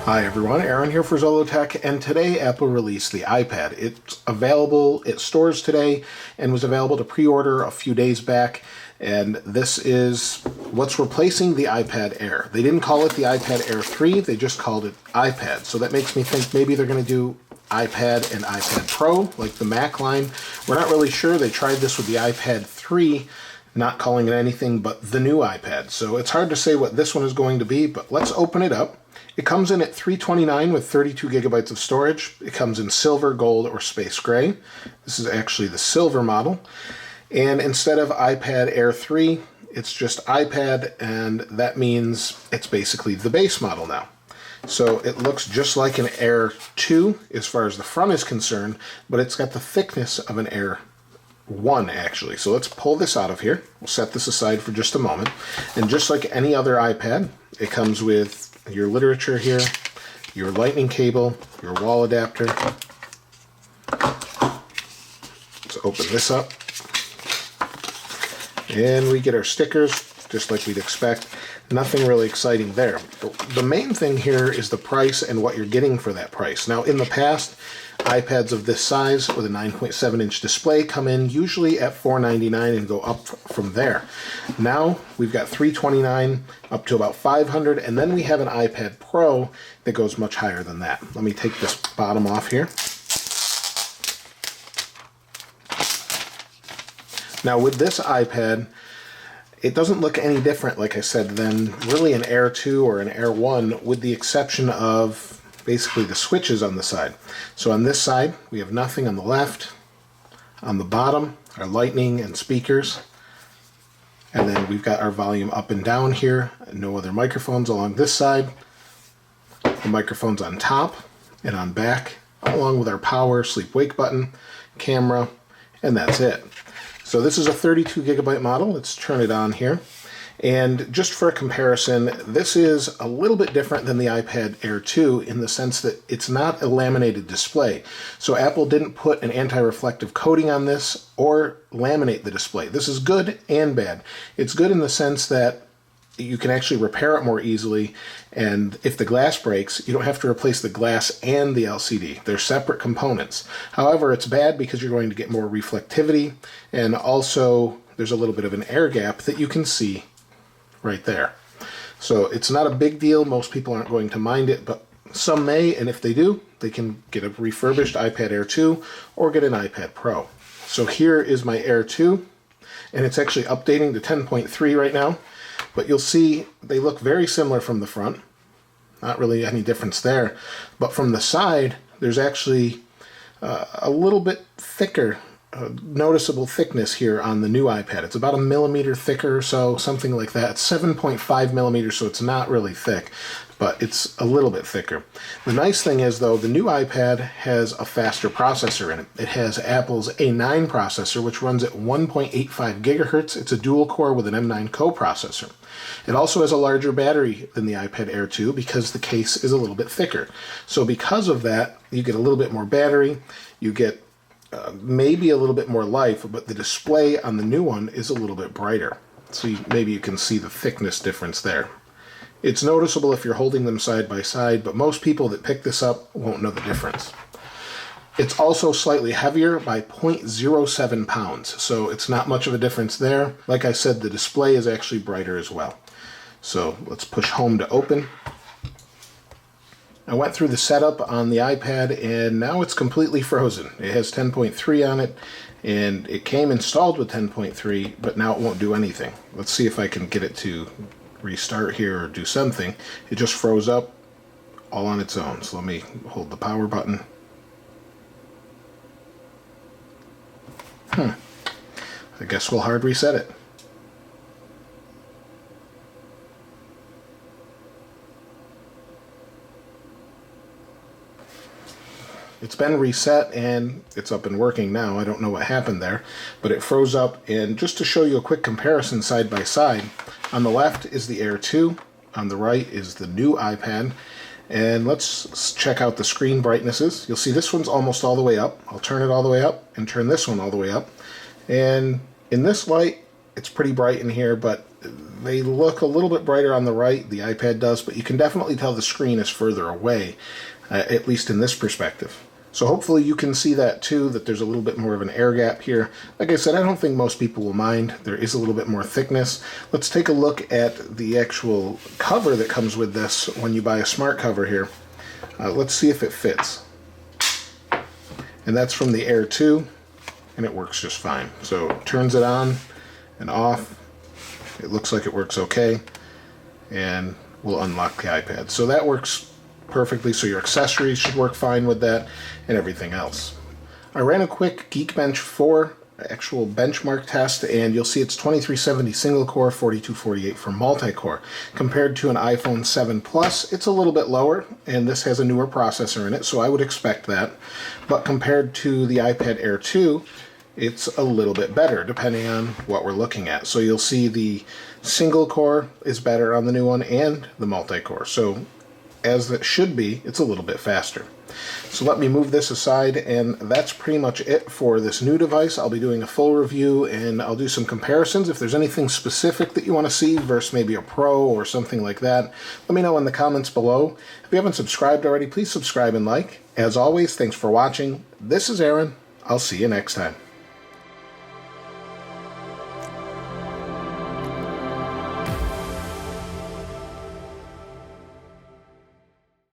Hi everyone, Aaron here for Zollotech, and today Apple released the iPad. It's available at stores today and was available to pre-order a few days back, and this is what's replacing the iPad Air. They didn't call it the iPad Air 3, they just called it iPad, so that makes me think maybe they're going to do iPad and iPad Pro, like the Mac line. We're not really sure. They tried this with the iPad 3, not calling it anything but the new iPad, so it's hard to say what this one is going to be, but let's open it up. It comes in at $329 with 32 gigabytes of storage. It comes in silver, gold, or space gray. This is actually the silver model. And instead of iPad Air 3, it's just iPad, and that means it's basically the base model now. So it looks just like an Air 2 as far as the front is concerned, but it's got the thickness of an Air 1 actually. So let's pull this out of here. We'll set this aside for just a moment. And just like any other iPad, it comes with your literature here, your lightning cable, your wall adapter. Let's open this up. And we get our stickers, just like we'd expect. Nothing really exciting there. The main thing here is the price and what you're getting for that price. Now, in the past, iPads of this size with a 9.7-inch display come in usually at $499 and go up from there. Now we've got $329 up to about $500, and then we have an iPad Pro that goes much higher than that. Let me take this bottom off here. Now with this iPad, it doesn't look any different, like I said, than really an Air 2 or an Air 1, with the exception of basically the switches on the side. So on this side, we have nothing on the left. On the bottom, our lightning and speakers. And then we've got our volume up and down here. No other microphones along this side. The microphones on top and on back, along with our power, sleep wake button, camera, and that's it. So this is a 32 gigabyte model. Let's turn it on here. And just for a comparison, this is a little bit different than the iPad Air 2 in the sense that it's not a laminated display. So Apple didn't put an anti-reflective coating on this or laminate the display. This is good and bad. It's good in the sense that you can actually repair it more easily, and if the glass breaks, you don't have to replace the glass and the LCD. They're separate components. However, it's bad because you're going to get more reflectivity, and also there's a little bit of an air gap that you can see right there. So it's not a big deal. Most people aren't going to mind it, but some may, and if they do, they can get a refurbished iPad Air 2 or get an iPad Pro. So here is my Air 2, and it's actually updating to 10.3 right now, but you'll see they look very similar from the front. Not really any difference there, but from the side, there's actually a little bit thicker noticeable thickness here on the new iPad. It's about 1 millimeter thicker or so, something like that. It's 7.5 millimeters, so it's not really thick, but it's a little bit thicker. The nice thing is, though, the new iPad has a faster processor in it. It has Apple's A9 processor, which runs at 1.85 gigahertz. It's a dual core with an M9 coprocessor. It also has a larger battery than the iPad Air 2 because the case is a little bit thicker. So because of that, you get a little bit more battery, you get maybe a little bit more life, but the display on the new one is a little bit brighter. So maybe you can see the thickness difference there. It's noticeable if you're holding them side by side, but most people that pick this up won't know the difference. It's also slightly heavier by 0.07 pounds, so it's not much of a difference there. Like I said, the display is actually brighter as well. So let's push home to open. I went through the setup on the iPad, and now it's completely frozen. It has 10.3 on it, and it came installed with 10.3, but now it won't do anything. Let's see if I can get it to restart here or do something. It just froze up all on its own. So let me hold the power button. I guess we'll hard reset it. It's been reset and it's up and working now. I don't know what happened there, but it froze up. And just to show you a quick comparison side by side, on the left is the Air 2, on the right is the new iPad. And let's check out the screen brightnesses. You'll see this one's almost all the way up. I'll turn it all the way up and turn this one all the way up. And in this light, it's pretty bright in here, but they look a little bit brighter on the right, the iPad does, but you can definitely tell the screen is further away, at least in this perspective. So hopefully you can see that too, that there's a little bit more of an air gap here. Like I said, I don't think most people will mind. There is a little bit more thickness. Let's take a look at the actual cover that comes with this when you buy a smart cover here. Let's see if it fits. And that's from the Air 2, and it works just fine. So it turns it on and off. It looks like it works okay, and we'll unlock the iPad. So that works perfectly, so your accessories should work fine with that, and everything else. I ran a quick Geekbench 4 actual benchmark test, and you'll see it's 2370 single core, 4248 for multi-core. Compared to an iPhone 7 Plus, it's a little bit lower, and this has a newer processor in it, so I would expect that. But compared to the iPad Air 2, it's a little bit better, depending on what we're looking at. So you'll see the single core is better on the new one, and the multi-core. So as it should be, it's a little bit faster. So let me move this aside, and that's pretty much it for this new device. I'll be doing a full review, and I'll do some comparisons. If there's anything specific that you want to see versus maybe a Pro or something like that, let me know in the comments below. If you haven't subscribed already, please subscribe and like. As always, thanks for watching. This is Aaron. I'll see you next time.